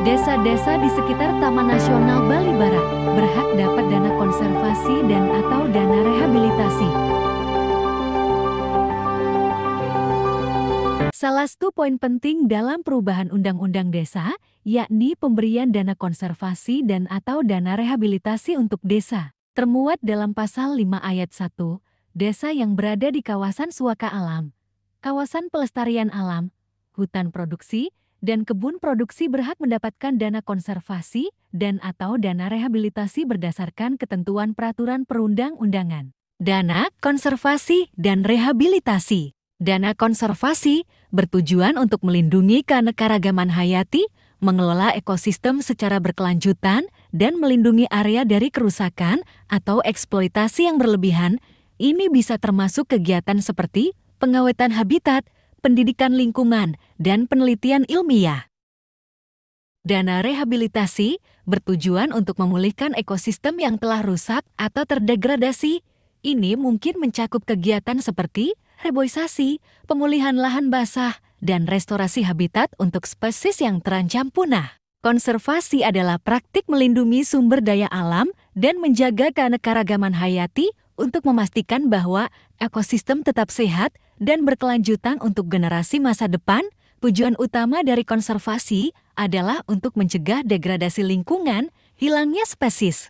Desa-desa di sekitar Taman Nasional Bali Barat berhak dapat dana konservasi dan atau dana rehabilitasi. Salah satu poin penting dalam perubahan Undang-Undang Desa, yakni pemberian dana konservasi dan atau dana rehabilitasi untuk desa. Termuat dalam Pasal 5 Ayat 1, desa yang berada di kawasan suaka alam, kawasan pelestarian alam, hutan produksi, dan kebun produksi berhak mendapatkan dana konservasi dan atau dana rehabilitasi berdasarkan ketentuan peraturan perundang-undangan. Dana konservasi dan rehabilitasi. Dana konservasi bertujuan untuk melindungi keanekaragaman hayati, mengelola ekosistem secara berkelanjutan, dan melindungi area dari kerusakan atau eksploitasi yang berlebihan. Ini bisa termasuk kegiatan seperti pengawetan habitat, pendidikan lingkungan, dan penelitian ilmiah. Dana rehabilitasi bertujuan untuk memulihkan ekosistem yang telah rusak atau terdegradasi. Ini mungkin mencakup kegiatan seperti reboisasi, pemulihan lahan basah, dan restorasi habitat untuk spesies yang terancam punah. Konservasi adalah praktik melindungi sumber daya alam dan menjaga keanekaragaman hayati untuk memastikan bahwa ekosistem tetap sehat dan berkelanjutan untuk generasi masa depan. Tujuan utama dari konservasi adalah untuk mencegah degradasi lingkungan, hilangnya spesies,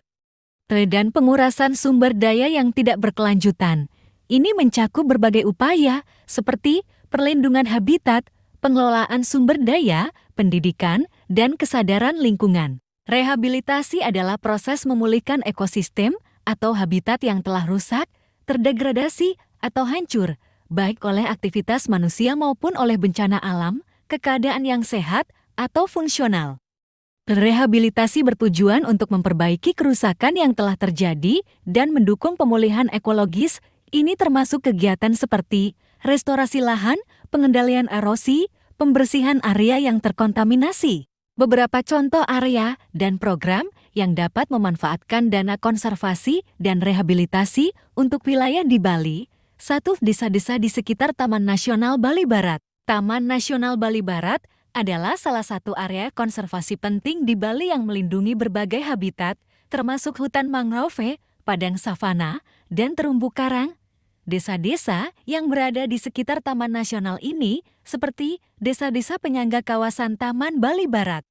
dan pengurasan sumber daya yang tidak berkelanjutan. Ini mencakup berbagai upaya seperti perlindungan habitat, pengelolaan sumber daya, pendidikan, dan kesadaran lingkungan. Rehabilitasi adalah proses memulihkan ekosistem atau habitat yang telah rusak, terdegradasi, atau hancur, baik oleh aktivitas manusia maupun oleh bencana alam, ke keadaan yang sehat atau fungsional. Rehabilitasi bertujuan untuk memperbaiki kerusakan yang telah terjadi dan mendukung pemulihan ekologis. Ini termasuk kegiatan seperti restorasi lahan, pengendalian erosi, pembersihan area yang terkontaminasi. Beberapa contoh area dan program yang dapat memanfaatkan dana konservasi dan rehabilitasi untuk wilayah di Bali. 1. Desa-desa di sekitar Taman Nasional Bali Barat. Taman Nasional Bali Barat adalah salah satu area konservasi penting di Bali yang melindungi berbagai habitat, termasuk hutan mangrove, padang savana, dan terumbu karang. Desa-desa yang berada di sekitar Taman Nasional ini, seperti desa-desa penyangga kawasan Taman Bali Barat,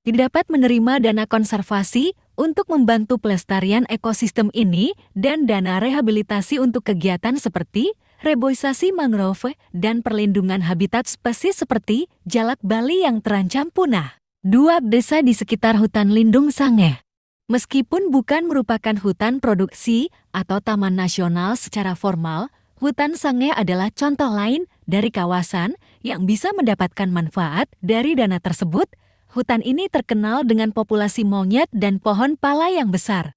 dapat menerima dana konservasi untuk membantu pelestarian ekosistem ini dan dana rehabilitasi untuk kegiatan seperti reboisasi mangrove dan perlindungan habitat spesies seperti jalak Bali yang terancam punah. 2. Desa di sekitar hutan lindung Sangeh. Meskipun bukan merupakan hutan produksi atau taman nasional secara formal, hutan Sangeh adalah contoh lain dari kawasan yang bisa mendapatkan manfaat dari dana tersebut. Hutan ini terkenal dengan populasi monyet dan pohon pala yang besar.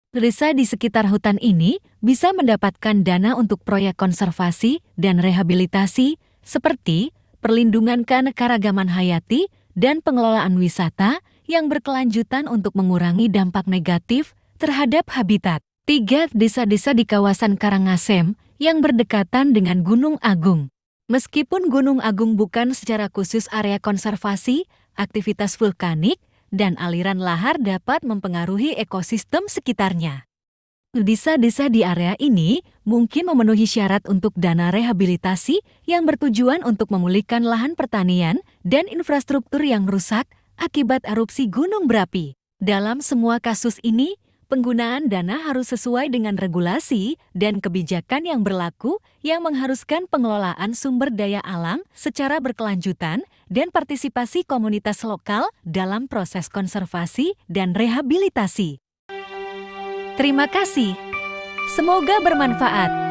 Desa di sekitar hutan ini bisa mendapatkan dana untuk proyek konservasi dan rehabilitasi seperti perlindungan keanekaragaman hayati dan pengelolaan wisata yang berkelanjutan untuk mengurangi dampak negatif terhadap habitat. 3. Desa-desa di kawasan Karangasem yang berdekatan dengan Gunung Agung. Meskipun Gunung Agung bukan secara khusus area konservasi, aktivitas vulkanik dan aliran lahar dapat mempengaruhi ekosistem sekitarnya. Desa-desa di area ini mungkin memenuhi syarat untuk dana rehabilitasi yang bertujuan untuk memulihkan lahan pertanian dan infrastruktur yang rusak akibat erupsi gunung berapi. Dalam semua kasus ini, penggunaan dana harus sesuai dengan regulasi dan kebijakan yang berlaku yang mengharuskan pengelolaan sumber daya alam secara berkelanjutan dan partisipasi komunitas lokal dalam proses konservasi dan rehabilitasi. Terima kasih. Semoga bermanfaat.